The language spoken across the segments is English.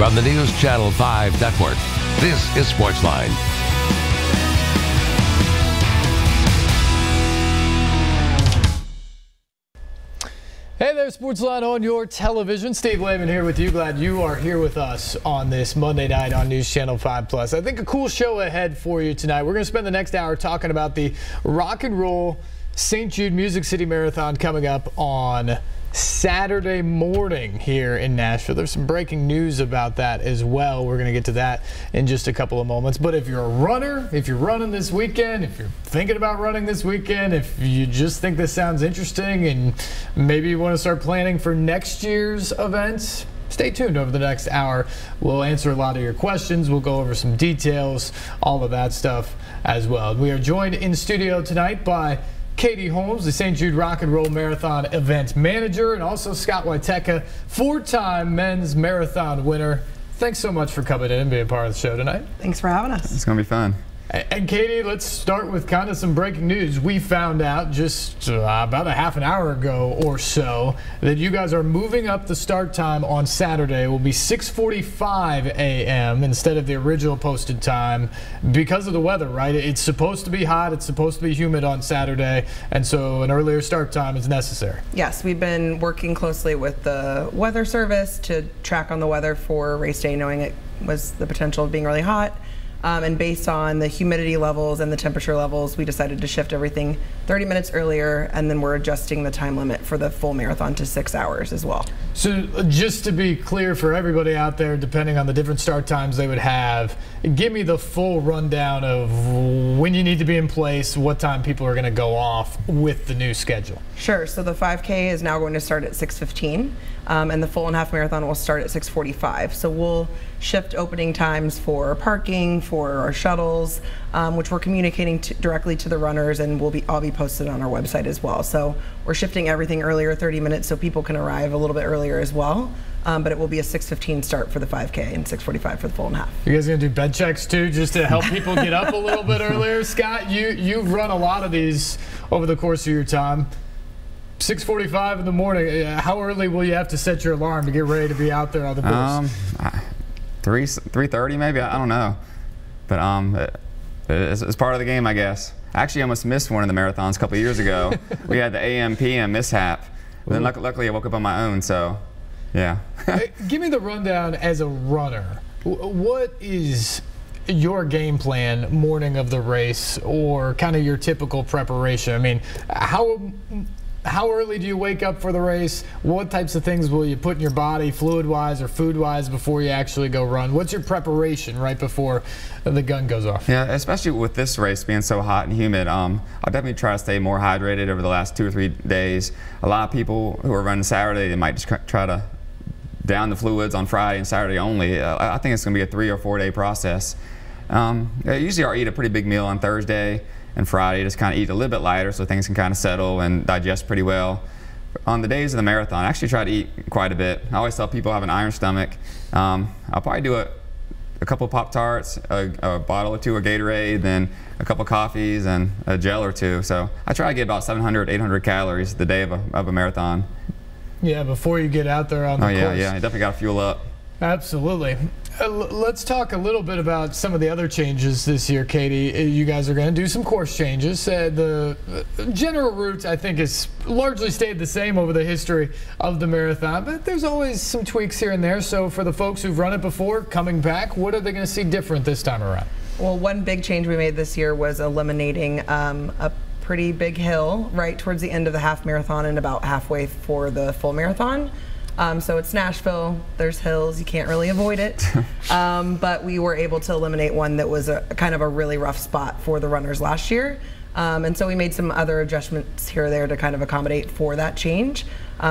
From the News Channel 5 network, this is SportsLine. Hey there, SportsLine on your television. Steve Layman here with you. Glad you are here with us on this Monday night on News Channel 5 Plus. I think a cool show ahead for you tonight. We're going to spend the next hour talking about the Rock and Roll St. Jude Music City Marathon coming up on Saturday morning here in Nashville. There's some breaking news about that as well. We're going to get to that in just a couple of moments. But if you're a runner, if you're running this weekend, if you're thinking about running this weekend, if you just think this sounds interesting and maybe you want to start planning for next year's events, stay tuned over the next hour. We'll answer a lot of your questions. We'll go over some details, all of that stuff as well. We are joined in studio tonight by Katie Holmes, the St. Jude Rock and Roll Marathon event manager, and also Scott Wietecha, four-time men's marathon winner. Thanks so much for coming in and being part of the show tonight. Thanks for having us. It's going to be fun. And Katie, let's start with kind of some breaking news. We found out just about a half an hour ago or so that you guys are moving up the start time on Saturday. It will be 6:45 a.m. instead of the original posted time because of the weather, right? It's supposed to be hot. It's supposed to be humid on Saturday, and so an earlier start time is necessary. Yes, we've been working closely with the weather service to track on the weather for race day, knowing it was the potential of being really hot. And based on the humidity levels and the temperature levels, we decided to shift everything 30 minutes earlier, and then we're adjusting the time limit for the full marathon to 6 hours as well. So just to be clear for everybody out there, depending on the different start times they would have, give me the full rundown of when you need to be in place, what time people are going to go off with the new schedule. Sure. So the 5K is now going to start at 6:15, and the full and half marathon will start at 6:45. So we'll shift opening times for parking, for our shuttles, which we're communicating directly to the runners, and all be posted on our website as well. So we're shifting everything earlier, 30 minutes, so people can arrive a little bit earlier as well. But it will be a 6:15 start for the 5K and 6:45 for the full and half. You guys gonna do bed checks too, just to help people get up a little bit earlier? Scott, you've run a lot of these over the course of your time. 6:45 in the morning. How early will you have to set your alarm to get ready to be out there on the course? 3:30 maybe. I don't know, but it's part of the game, I guess. Actually, I almost missed one of the marathons a couple of years ago. We had the AM/PM mishap. But then luckily, I woke up on my own. So, yeah. Give me the rundown as a runner. What is your game plan morning of the race, or kind of your typical preparation? I mean, how early do you wake up for the race? What types of things will you put in your body, fluid-wise or food-wise, before you actually go run? What's your preparation right before the gun goes off? Yeah, especially with this race being so hot and humid, I'll definitely try to stay more hydrated over the last 2 or 3 days. A lot of people who are running Saturday, they might just try to down the fluids on Friday and Saturday only. I think it's going to be a 3 or 4 day process. Usually I'll eat a pretty big meal on Thursday and Friday, just kind of eat a little bit lighter so things can kind of settle and digest pretty well. On the days of the marathon, I actually try to eat quite a bit. I always tell people I have an iron stomach. I'll probably do a couple Pop-Tarts, a bottle or two of Gatorade, then a couple coffees and a gel or two. So I try to get about 700, 800 calories the day of a marathon. Yeah, before you get out there on the course. Yeah, you definitely got to fuel up. Absolutely. Let's talk a little bit about some of the other changes this year, Katie. You guys are going to do some course changes. The general route, I think, has largely stayed the same over the history of the marathon, but there's always some tweaks here and there. So for the folks who've run it before, coming back, what are they going to see different this time around? Well, one big change we made this year was eliminating a pretty big hill right towards the end of the half marathon and about halfway for the full marathon. So it's Nashville, there's hills, you can't really avoid it. But we were able to eliminate one that was kind of a really rough spot for the runners last year. And so we made some other adjustments here or there to kind of accommodate for that change.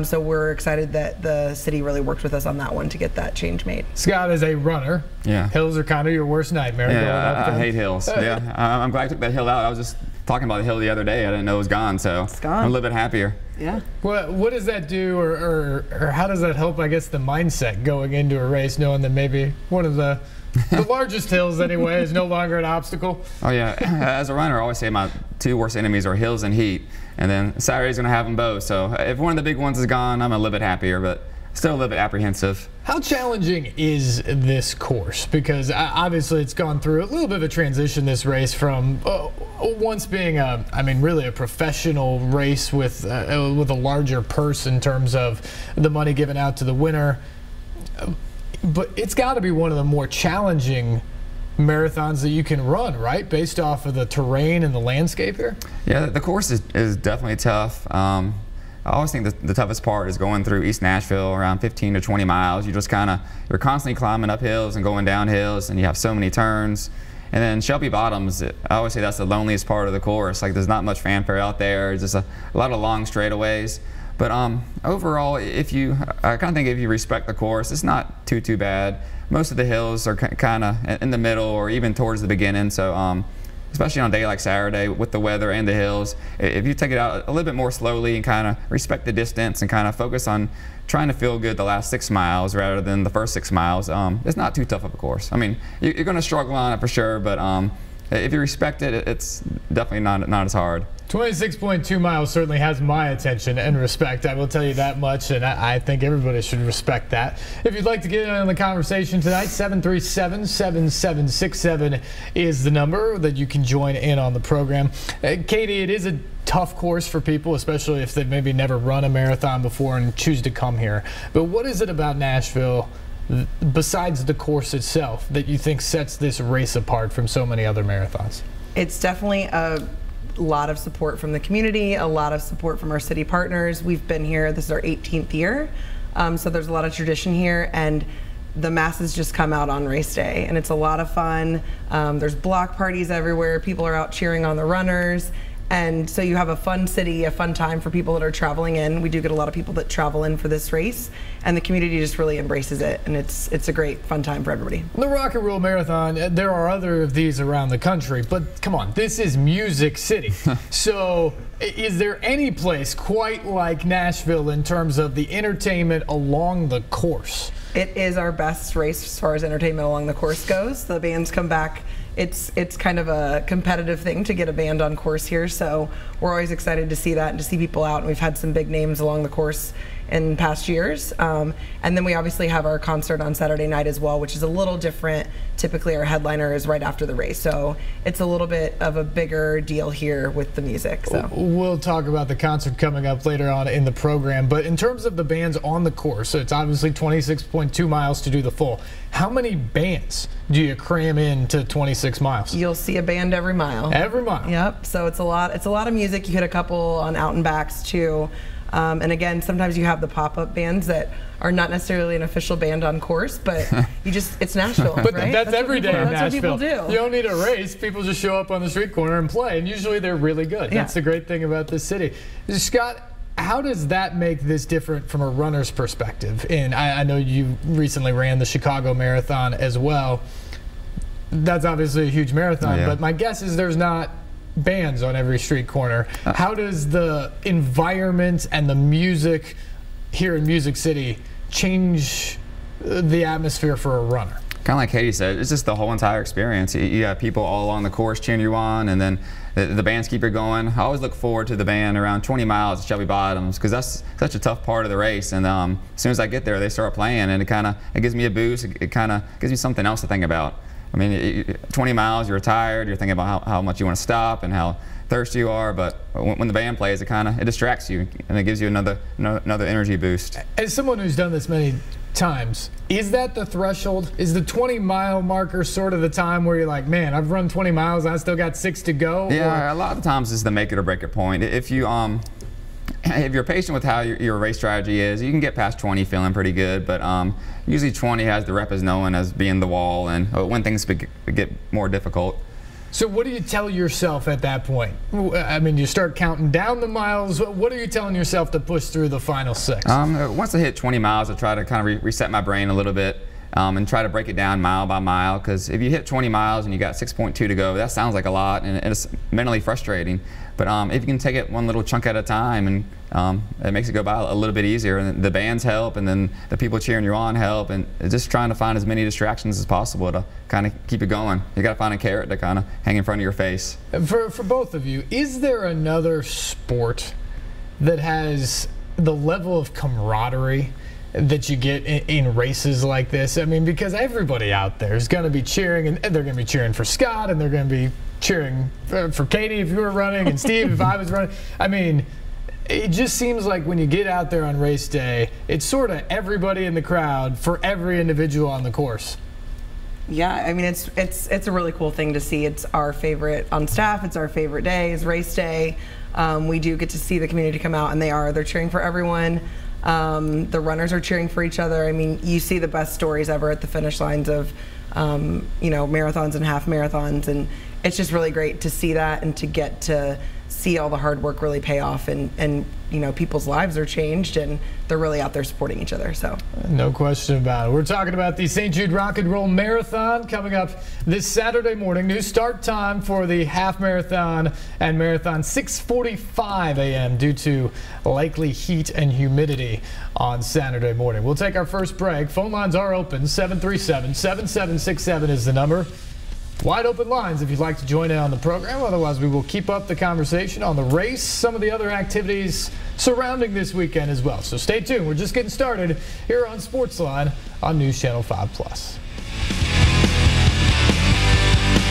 So we're excited that the city really worked with us on that one to get that change made. Scott, is a runner. Yeah. Hills are kind of your worst nightmare. Yeah, I hate hills. Yeah, I'm glad I took that hill out. I was just talking about the hill the other day. I didn't know it was gone, so it's gone. I'm a little bit happier. Yeah. What does that do, or how does that help, I guess, the mindset going into a race, knowing that maybe one of the largest hills anyway is no longer an obstacle? Oh yeah, as a runner, I always say my 2 worst enemies are hills and heat, and then Saturday's going to have them both. So if one of the big ones is gone, I'm a little bit happier, but still a little bit apprehensive. How challenging is this course? Because obviously it's gone through a little bit of a transition, this race, from once being really a professional race with a larger purse in terms of the money given out to the winner. But it's got to be one of the more challenging marathons that you can run, right? Based off of the terrain and the landscape here? Yeah, the course is definitely tough. I always think the toughest part is going through East Nashville, around 15 to 20 miles. You're constantly climbing up hills and going down hills, and you have so many turns. And then Shelby Bottoms, I always say that's the loneliest part of the course. Like, there's not much fanfare out there. It's just a lot of long straightaways. But overall, I kind of think if you respect the course, it's not too bad. Most of the hills are kind of in the middle or even towards the beginning. So especially on a day like Saturday with the weather and the hills, if you take it out a little bit more slowly and kind of respect the distance and kind of focus on trying to feel good the last 6 miles rather than the first 6 miles, it's not too tough of a course. I mean, you're going to struggle on it for sure, but if you respect it, it's definitely not as hard. 26.2 miles certainly has my attention and respect, I will tell you that much, and I think everybody should respect that. If you'd like to get in on the conversation tonight, 737-7767 is the number that you can join in on the program. Katie, it is a tough course for people, especially if they've maybe never run a marathon before and choose to come here. But what is it about Nashville, besides the course itself, that you think sets this race apart from so many other marathons? It's definitely a lot of support from the community, a lot of support from our city partners. We've been here, this is our 18th year, so there's a lot of tradition here, and the masses just come out on race day, and it's a lot of fun. There's block parties everywhere, people are out cheering on the runners, and so you have a fun city, a fun time for people that are traveling in. We do get a lot of people that travel in for this race, and the community just really embraces it, and it's a great fun time for everybody. The Rock and Roll Marathon, there are other of these around the country, but come on, this is Music City. So is there any place quite like Nashville in terms of the entertainment along the course? It is our best race as far as entertainment along the course goes. The bands come back. It's kind of a competitive thing to get a band on course here, so we're always excited to see that and to see people out. And we've had some big names along the course in past years. And then we obviously have our concert on Saturday night as well, which is a little different. Typically our headliner is right after the race, so it's a little bit of a bigger deal here with the music. So we'll talk about the concert coming up later on in the program, but in terms of the bands on the course, so it's obviously 26.2 miles to do the full. How many bands do you cram into 26 miles? You'll see a band every mile. Every mile. Yep. So it's a lot of music. You hit a couple on out and backs too. And again, sometimes you have the pop-up bands that are not necessarily an official band on course, but it's Nashville, but right? that's every day in Nashville. That's what people do. You don't need a race. People just show up on the street corner and play, and usually they're really good. Yeah. That's the great thing about this city. Scott, how does that make this different from a runner's perspective? And I know you recently ran the Chicago Marathon as well. That's obviously a huge marathon, but my guess is there's not bands on every street corner. How does the environment and the music here in Music City change the atmosphere for a runner? Kind of like Katie said, it's just the whole entire experience. You have people all along the course cheering you on, and then the bands keep it going. I always look forward to the band around 20 miles at Shelby Bottoms, because that's such a tough part of the race. And as soon as I get there, they start playing, and it gives me a boost. It kind of gives me something else to think about. I mean, 20 miles, you're tired, you're thinking about how much you want to stop and how thirsty you are, but when the band plays, it distracts you, and it gives you another energy boost. As someone who's done this many times, is that the threshold? Is the 20-mile marker sort of the time where you're like, man, I've run 20 miles, I still got 6 to go? Yeah, a lot of times it's the make it or break it point. If you're patient with how your race strategy is, you can get past 20 feeling pretty good, but usually 20 has the rep as known as being the wall, and when things get more difficult. So what do you tell yourself at that point? I mean, you start counting down the miles. What are you telling yourself to push through the final 6? Once I hit 20 miles, I try to kind of reset my brain a little bit and try to break it down mile by mile, because if you hit 20 miles and you got 6.2 to go, that sounds like a lot, and it's mentally frustrating. But if you can take it one little chunk at a time, and it makes it go by a little bit easier, and the bands help, and then the people cheering you on help, and just trying to find as many distractions as possible to kind of keep it going. You got to find a carrot to kind of hang in front of your face. For both of you, is there another sport that has the level of camaraderie that you get in races like this. I mean, because everybody out there is going to be cheering, and they're going to be cheering for Scott, and they're going to be cheering for Katie if you were running, and Steve if I was running. I mean, it just seems like when you get out there on race day, it's sort of everybody in the crowd for every individual on the course. Yeah, I mean, it's a really cool thing to see. It's our favorite on staff. It's our favorite day is race day. We do get to see the community come out, and they're cheering for everyone. The runners are cheering for each other. I mean, you see the best stories ever at the finish lines of, marathons and half marathons, and it's just really great to see that and to get to see all the hard work really pay off, and people's lives are changed, and they're really out there supporting each other. So no question about it. We're talking about the St. Jude Rock and Roll Marathon coming up this Saturday morning. New start time for the half marathon and marathon 6:45 a.m. due to likely heat and humidity on Saturday morning. We'll take our first break. Phone lines are open. 737-7767 is the number. Wide open lines if you'd like to join in on the program. Otherwise, we will keep up the conversation on the race, some of the other activities surrounding this weekend as well. So stay tuned. We're just getting started here on SportsLine on News Channel 5+.